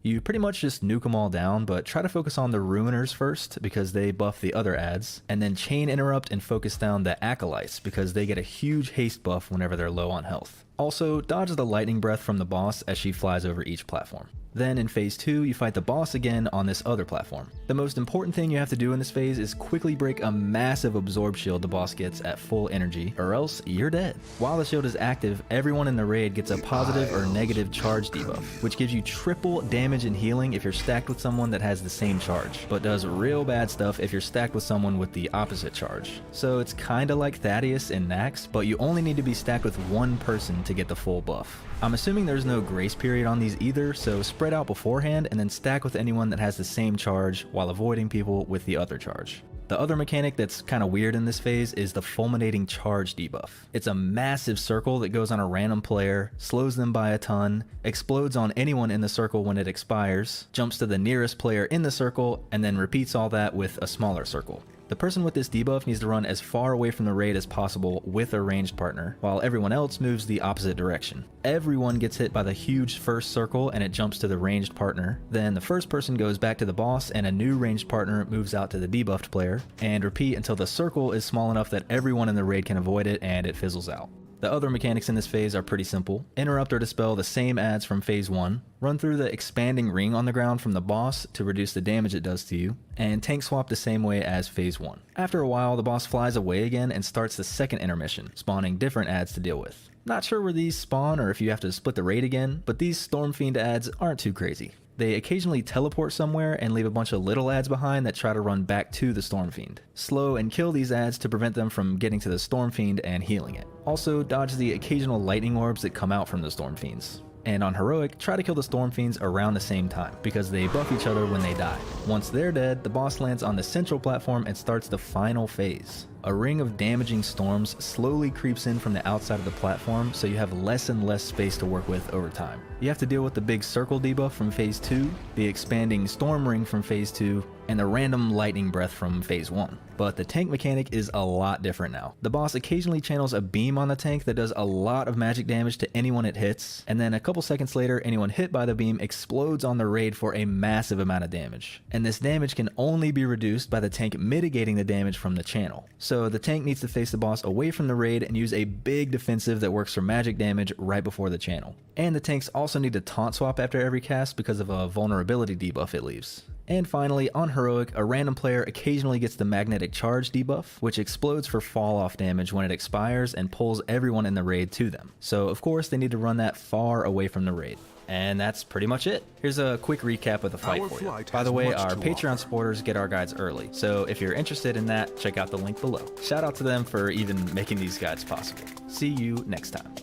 You pretty much just nuke them all down, but try to focus on the Ruiners first because they buff the other adds, and then chain interrupt and focus down the Acolytes because they get a huge haste buff whenever they're low on health. Also, dodge the lightning breath from the boss as she flies over each platform. Then in phase 2, you fight the boss again on this other platform. The most important thing you have to do in this phase is quickly break a massive absorb shield the boss gets at full energy, or else you're dead. While the shield is active, everyone in the raid gets a positive or negative charge debuff, which gives you triple damage and healing if you're stacked with someone that has the same charge, but does real bad stuff if you're stacked with someone with the opposite charge. So it's kinda like Thaddeus and Nax, but you only need to be stacked with one person to get the full buff. I'm assuming there's no grace period on these either, so spread out beforehand and then stack with anyone that has the same charge while avoiding people with the other charge. The other mechanic that's kinda weird in this phase is the fulminating charge debuff. It's a massive circle that goes on a random player, slows them by a ton, explodes on anyone in the circle when it expires, jumps to the nearest player in the circle, and then repeats all that with a smaller circle. The person with this debuff needs to run as far away from the raid as possible with a ranged partner, while everyone else moves the opposite direction. Everyone gets hit by the huge first circle and it jumps to the ranged partner. Then the first person goes back to the boss and a new ranged partner moves out to the debuffed player, and repeat until the circle is small enough that everyone in the raid can avoid it and it fizzles out. The other mechanics in this phase are pretty simple. Interrupt or dispel the same adds from phase 1, run through the expanding ring on the ground from the boss to reduce the damage it does to you, and tank swap the same way as phase 1. After a while, the boss flies away again and starts the second intermission, spawning different adds to deal with. Not sure where these spawn or if you have to split the raid again, but these Stormfiend adds aren't too crazy. They occasionally teleport somewhere and leave a bunch of little adds behind that try to run back to the Stormfiend. Slow and kill these adds to prevent them from getting to the Stormfiend and healing it. Also, dodge the occasional lightning orbs that come out from the Stormfiends. And on Heroic, try to kill the Stormfiends around the same time, because they buff each other when they die. Once they're dead, the boss lands on the central platform and starts the final phase. A ring of damaging storms slowly creeps in from the outside of the platform, so you have less and less space to work with over time. You have to deal with the big circle debuff from phase 2, the expanding storm ring from phase 2, and the random lightning breath from phase 1. But the tank mechanic is a lot different now. The boss occasionally channels a beam on the tank that does a lot of magic damage to anyone it hits, and then a couple seconds later, anyone hit by the beam explodes on the raid for a massive amount of damage. And this damage can only be reduced by the tank mitigating the damage from the channel. So the tank needs to face the boss away from the raid and use a big defensive that works for magic damage right before the channel. And the tanks also need to taunt swap after every cast because of a vulnerability debuff it leaves. And finally, on Heroic, a random player occasionally gets the magnetic charge debuff, which explodes for fall off damage when it expires and pulls everyone in the raid to them. So of course they need to run that far away from the raid. And that's pretty much it. Here's a quick recap of the fight for you. By the way, our Patreon supporters get our guides early, so if you're interested in that, check out the link below. Shout out to them for even making these guides possible. See you next time.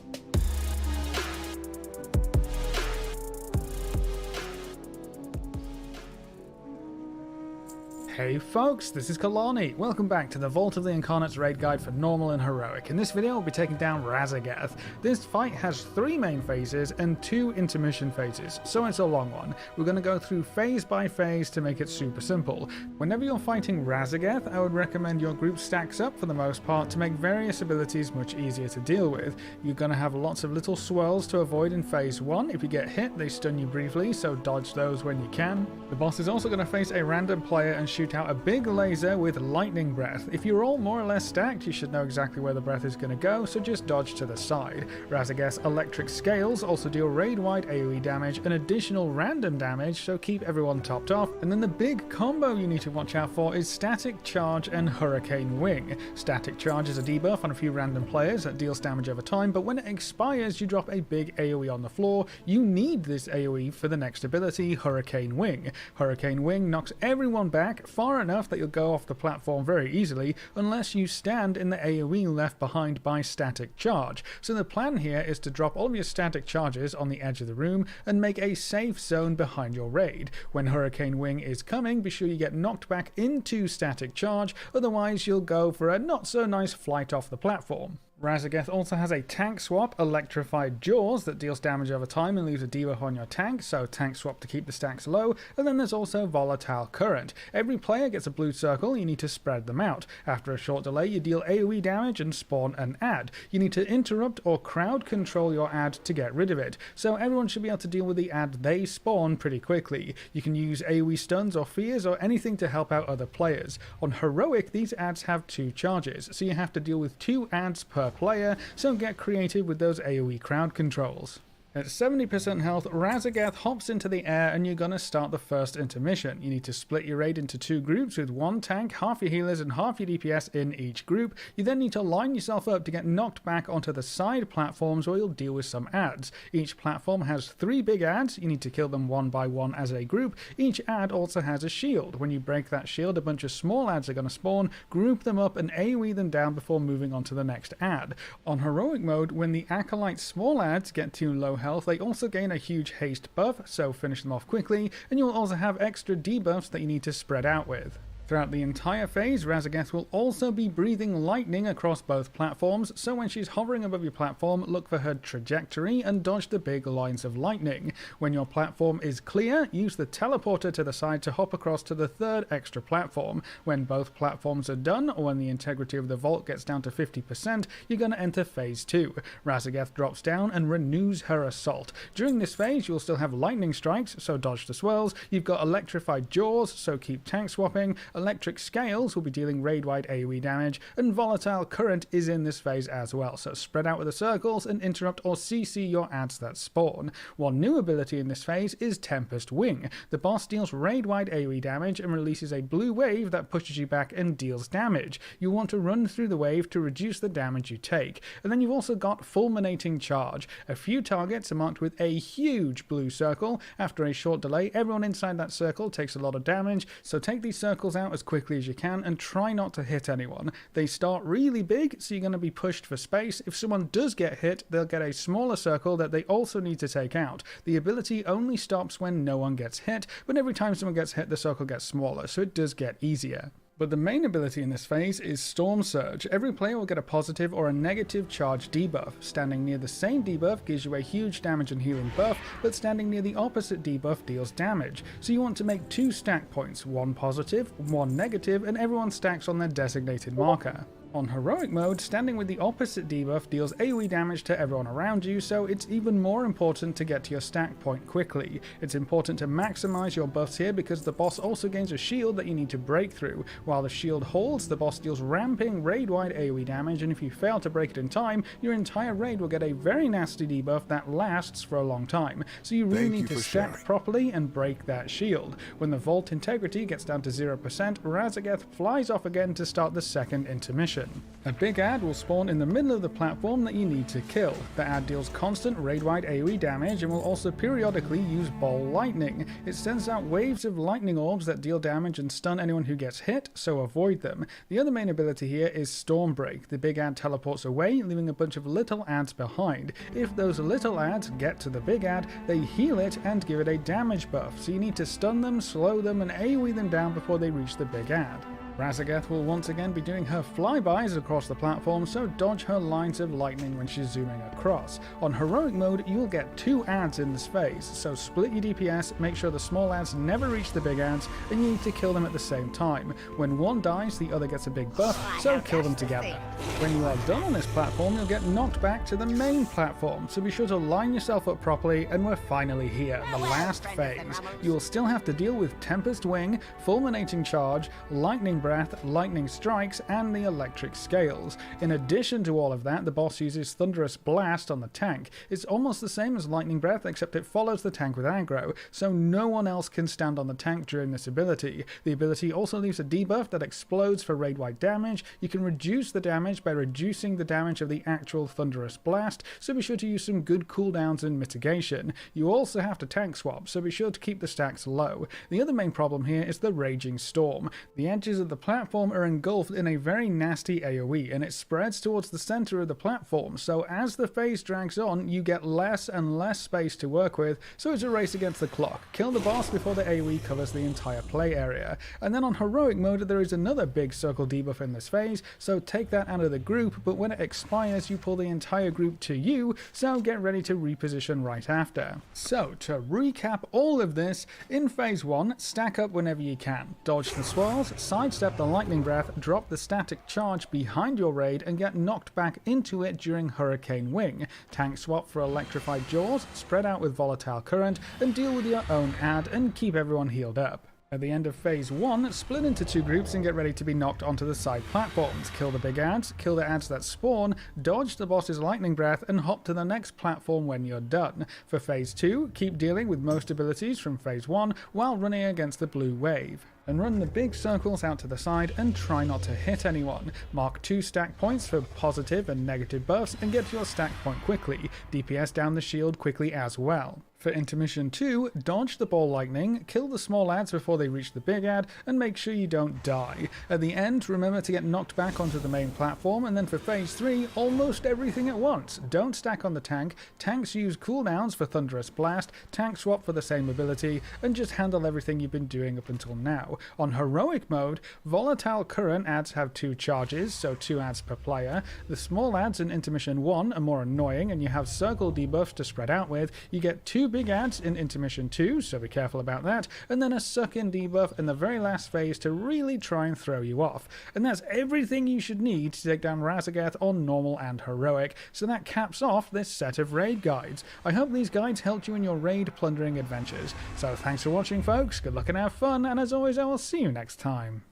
Hey folks, this is Kalani. Welcome back to the Vault of the Incarnates raid guide for Normal and Heroic. In this video, we'll be taking down Raszageth. This fight has 3 main phases and 2 intermission phases, so it's a long one. We're going to go through phase by phase to make it super simple. Whenever you're fighting Raszageth, I would recommend your group stacks up for the most part to make various abilities much easier to deal with. You're going to have lots of little swirls to avoid in phase 1. If you get hit, they stun you briefly, so dodge those when you can. The boss is also going to face a random player and shoot out a big laser with lightning breath. If you're all more or less stacked, you should know exactly where the breath is going to go, so just dodge to the side. Raszageth's electric scales also deal raid-wide AoE damage and additional random damage, so keep everyone topped off. And then the big combo you need to watch out for is Static Charge and Hurricane Wing. Static Charge is a debuff on a few random players that deals damage over time, but when it expires, you drop a big AoE on the floor. You need this AoE for the next ability, Hurricane Wing. Hurricane Wing knocks everyone back far enough that you'll go off the platform very easily unless you stand in the AoE left behind by Static Charge. So the plan here is to drop all of your static charges on the edge of the room and make a safe zone behind your raid. When Hurricane Wing is coming, be sure you get knocked back into Static Charge, otherwise you'll go for a not so nice flight off the platform. Razageth also has a tank swap, Electrified Jaws, that deals damage over time and leaves a debuff on your tank, so tank swap to keep the stacks low. And then there's also Volatile Current. Every player gets a blue circle, you need to spread them out. After a short delay, you deal AoE damage and spawn an ad. You need to interrupt or crowd control your ad to get rid of it, so everyone should be able to deal with the ad they spawn pretty quickly. You can use AoE stuns or fears or anything to help out other players. On Heroic, these ads have 2 charges, so you have to deal with 2 ads per player, so get creative with those AoE crowd controls. At 70% health, Razageth hops into the air and you're gonna start the first intermission. You need to split your raid into 2 groups with 1 tank, half your healers and half your DPS in each group. You then need to line yourself up to get knocked back onto the side platforms where you'll deal with some ads. Each platform has 3 big ads, you need to kill them one by one as a group. Each ad also has a shield. When you break that shield, a bunch of small ads are gonna spawn, group them up and AoE them down before moving on to the next ad. On Heroic mode, when the Acolyte small ads get too low health, they also gain a huge haste buff, so finish them off quickly, and you'll also have extra debuffs that you need to spread out with. Throughout the entire phase, Razageth will also be breathing lightning across both platforms, so when she's hovering above your platform, look for her trajectory and dodge the big lines of lightning. When your platform is clear, use the teleporter to the side to hop across to the 3rd extra platform. When both platforms are done, or when the integrity of the vault gets down to 50%, you're going to enter phase 2. Razageth drops down and renews her assault. During this phase, you'll still have lightning strikes, so dodge the swirls. You've got Electrified Jaws, so keep tank swapping. Electric Scales will be dealing raid-wide AoE damage, and Volatile Current is in this phase as well, so spread out with the circles and interrupt or CC your ads that spawn. One new ability in this phase is Tempest Wing. The boss deals raid-wide AoE damage and releases a blue wave that pushes you back and deals damage. You want to run through the wave to reduce the damage you take. And then you've also got Fulminating Charge. A few targets are marked with a huge blue circle. After a short delay, everyone inside that circle takes a lot of damage, so take these circles out as quickly as you can and try not to hit anyone. They start really big, so you're going to be pushed for space. If someone does get hit, they'll get a smaller circle that they also need to take out. The ability only stops when no one gets hit, but every time someone gets hit, the circle gets smaller, so it does get easier. But the main ability in this phase is Storm Surge. Every player will get a positive or a negative charge debuff. Standing near the same debuff gives you a huge damage and healing buff, but standing near the opposite debuff deals damage. So you want to make 2 stack points, 1 positive, 1 negative, and everyone stacks on their designated marker. On Heroic mode, standing with the opposite debuff deals AoE damage to everyone around you, so it's even more important to get to your stack point quickly. It's important to maximize your buffs here because the boss also gains a shield that you need to break through. While the shield holds, the boss deals ramping raid-wide AoE damage, and if you fail to break it in time, your entire raid will get a very nasty debuff that lasts for a long time. So you really need to stack properly and break that shield. When the vault integrity gets down to 0%, Razageth flies off again to start the second intermission. A big ad will spawn in the middle of the platform that you need to kill. The ad deals constant raid-wide AoE damage and will also periodically use Ball Lightning. It sends out waves of lightning orbs that deal damage and stun anyone who gets hit, so avoid them. The other main ability here is Storm Break. The big ad teleports away, leaving a bunch of little ads behind. If those little ads get to the big ad, they heal it and give it a damage buff, so you need to stun them, slow them, and AoE them down before they reach the big ad. Razageth will once again be doing her flybys across the platform, so dodge her lines of lightning when she's zooming across. On Heroic mode, you'll get 2 ads in this phase, so split your DPS, make sure the small ads never reach the big ads, and you need to kill them at the same time. When one dies, the other gets a big buff, so kill them together. When you are done on this platform, you'll get knocked back to the main platform, so be sure to line yourself up properly, and we're finally here, the last phase. You will still have to deal with Tempest Wing, Fulminating Charge, Lightning Breath, Lightning Strikes, and the Electric Scales. In addition to all of that, the boss uses Thunderous Blast on the tank. It's almost the same as Lightning Breath, except it follows the tank with aggro, so no one else can stand on the tank during this ability. The ability also leaves a debuff that explodes for raid-wide damage. You can reduce the damage by reducing the damage of the actual Thunderous Blast, so be sure to use some good cooldowns and mitigation. You also have to tank swap, so be sure to keep the stacks low. The other main problem here is the Raging Storm. The edges of the the platform are engulfed in a very nasty AoE, and it spreads towards the center of the platform, so as the phase drags on, you get less and less space to work with, so it's a race against the clock. Kill the boss before the AoE covers the entire play area. And then on heroic mode, there is another big circle debuff in this phase, so take that out of the group, but when it expires, you pull the entire group to you, so get ready to reposition right after. So, to recap all of this, in phase 1, stack up whenever you can. Dodge the swirls, sidestep the lightning breath, drop the static charge behind your raid, and get knocked back into it during Hurricane Wing. Tank swap for electrified jaws, spread out with volatile current, and deal with your own ad, and keep everyone healed up. At the end of phase 1, split into 2 groups and get ready to be knocked onto the side platforms. Kill the big ads, kill the ads that spawn, dodge the boss's lightning breath, and hop to the next platform when you're done. For phase 2, keep dealing with most abilities from phase 1 while running against the blue wave. And run the big circles out to the side and try not to hit anyone. Mark 2 stack points for positive and negative buffs and get to your stack point quickly. DPS down the shield quickly as well. For intermission 2, dodge the ball lightning, kill the small ads before they reach the big ad, and make sure you don't die. At the end, remember to get knocked back onto the main platform, and then for phase 3, almost everything at once. Don't stack on the tank, tanks use cooldowns for Thunderous Blast, tank swap for the same ability, and just handle everything you've been doing up until now. On heroic mode, volatile current ads have 2 charges, so 2 ads per player. The small ads in intermission 1 are more annoying, and you have circle debuffs to spread out with. You get 2 big ads in intermission 2, so be careful about that, and then a suck-in debuff in the very last phase to really try and throw you off. And that's everything you should need to take down Razagath on normal and heroic, so that caps off this set of raid guides. I hope these guides helped you in your raid plundering adventures. So thanks for watching, folks, good luck and have fun, and as always I will see you next time.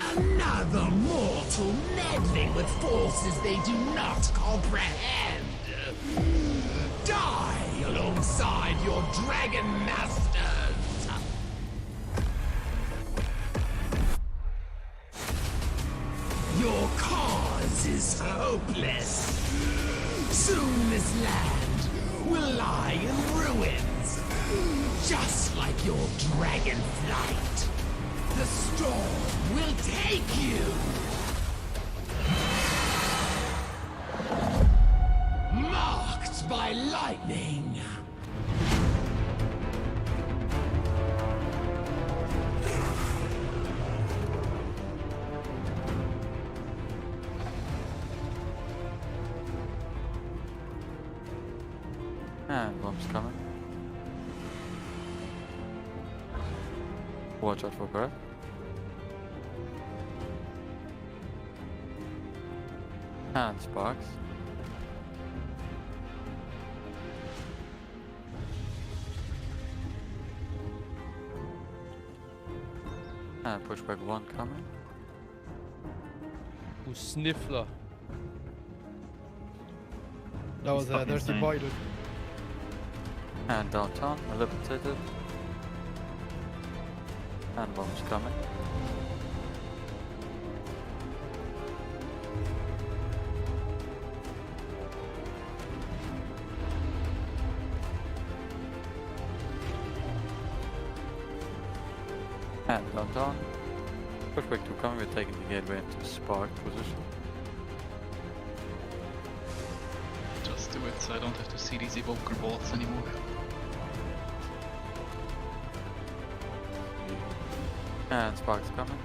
Another mortal meddling with forces they do not comprehend. Die alongside your dragon masters. Your cause is hopeless. Soon this land will lie in ruins, just like your dragon flight. The storm will take you. Marked by lightning. And bombs coming. Watch out for breath. And sparks. And pushback 1 coming. Ooh, Sniffler. That was fucking there's the insane. boy, dude. And downtown, manipulated. And bombs coming. And downtown. Pushback 2 coming, we're taking the gateway into spark position. Just do it so I don't have to see these evoker bolts anymore. And sparks coming.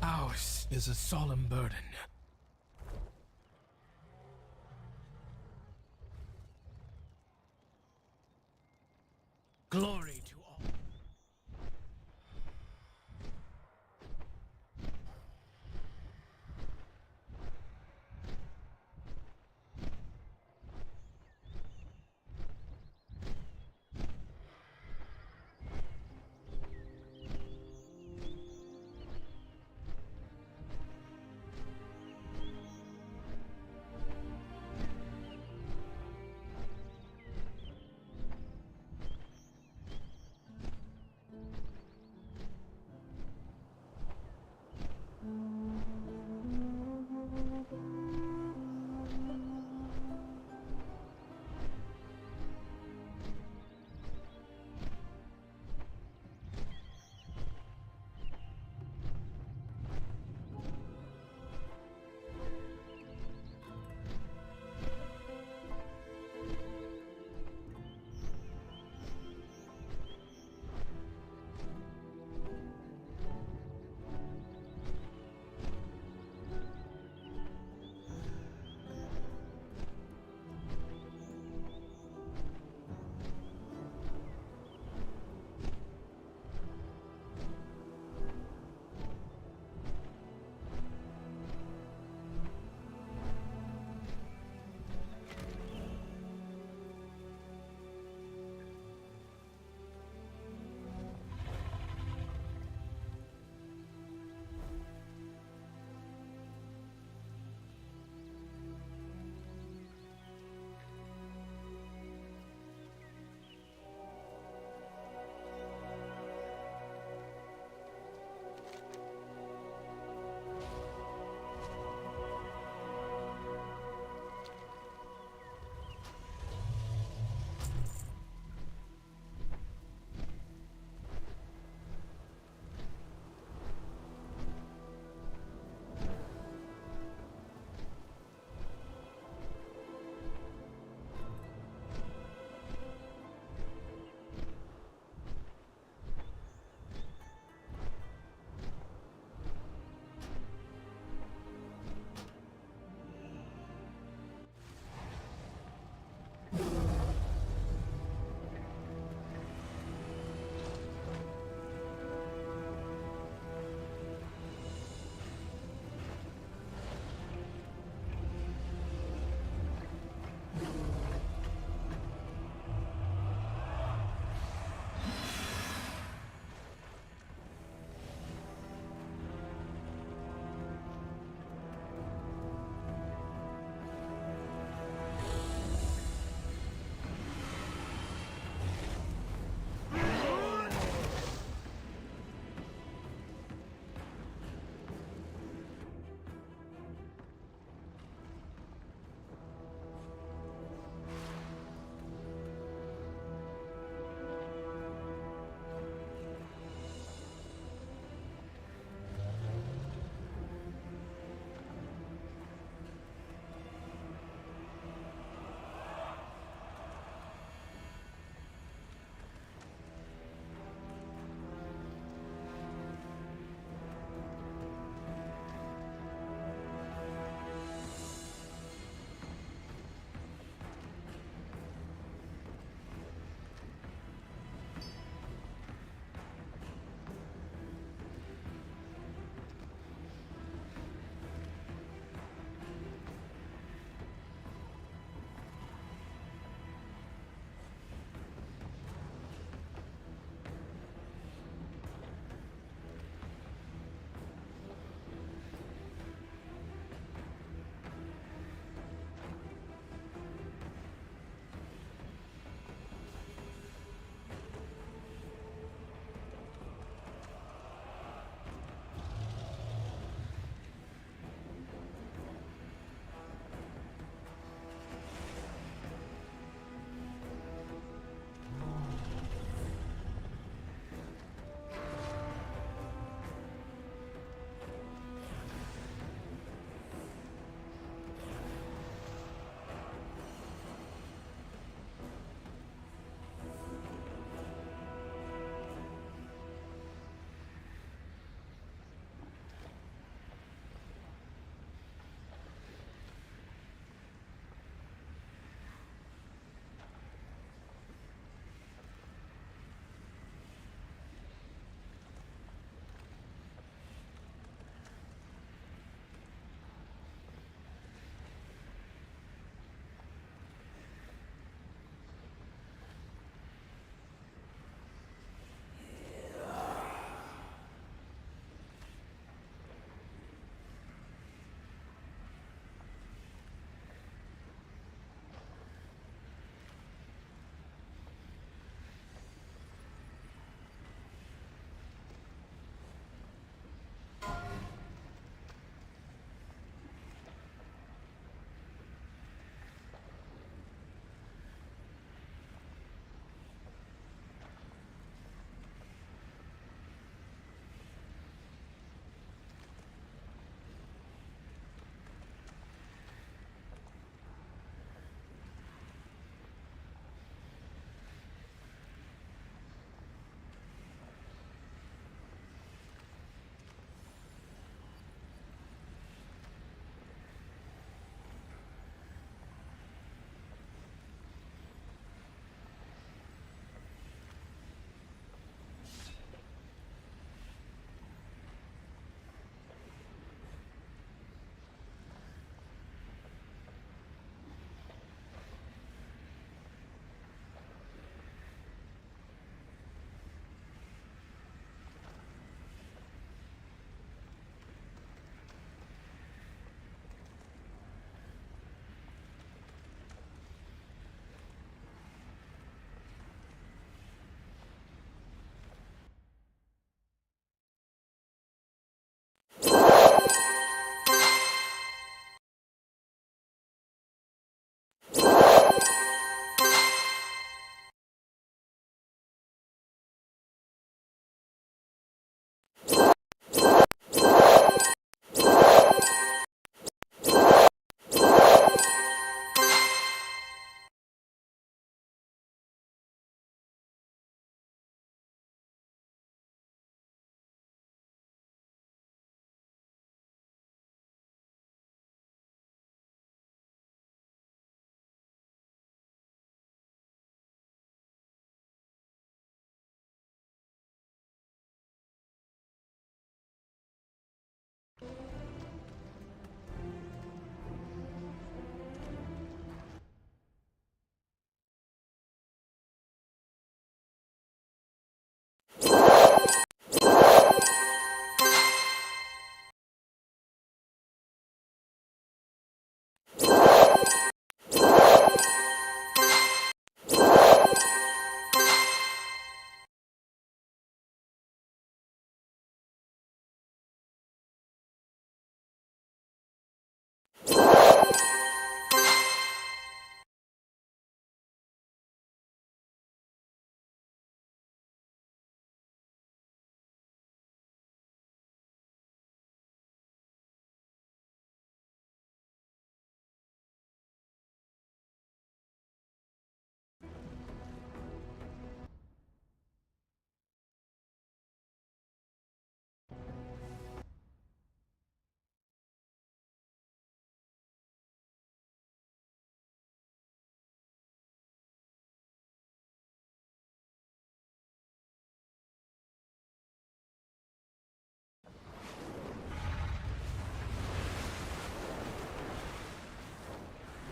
Ours is a solemn burden.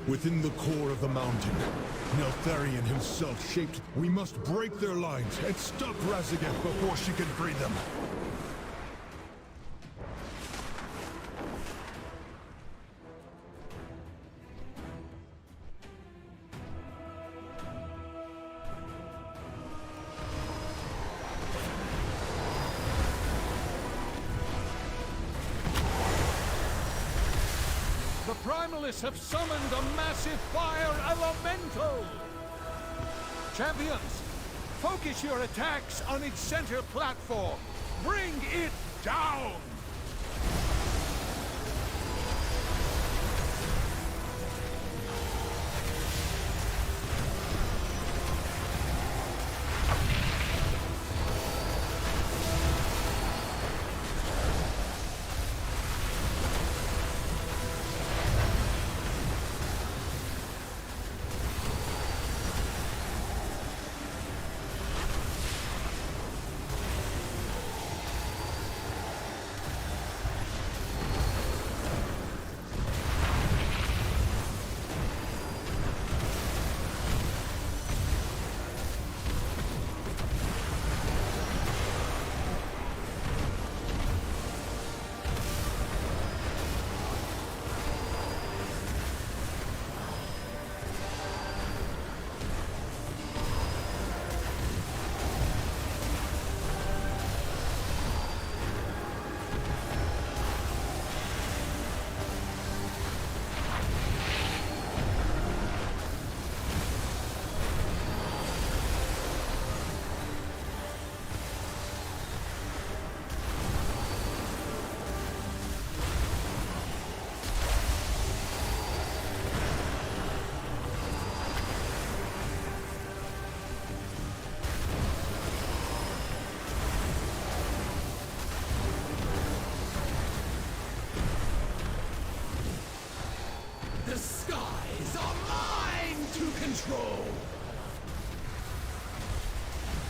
Within the core of the mountain, Neltharion himself shaped. We must break their lines and stop Razageth before she can free them. The Primalists have summoned a massive fire elemental! Champions, focus your attacks on its center platform. Bring it down! The skies are mine to control!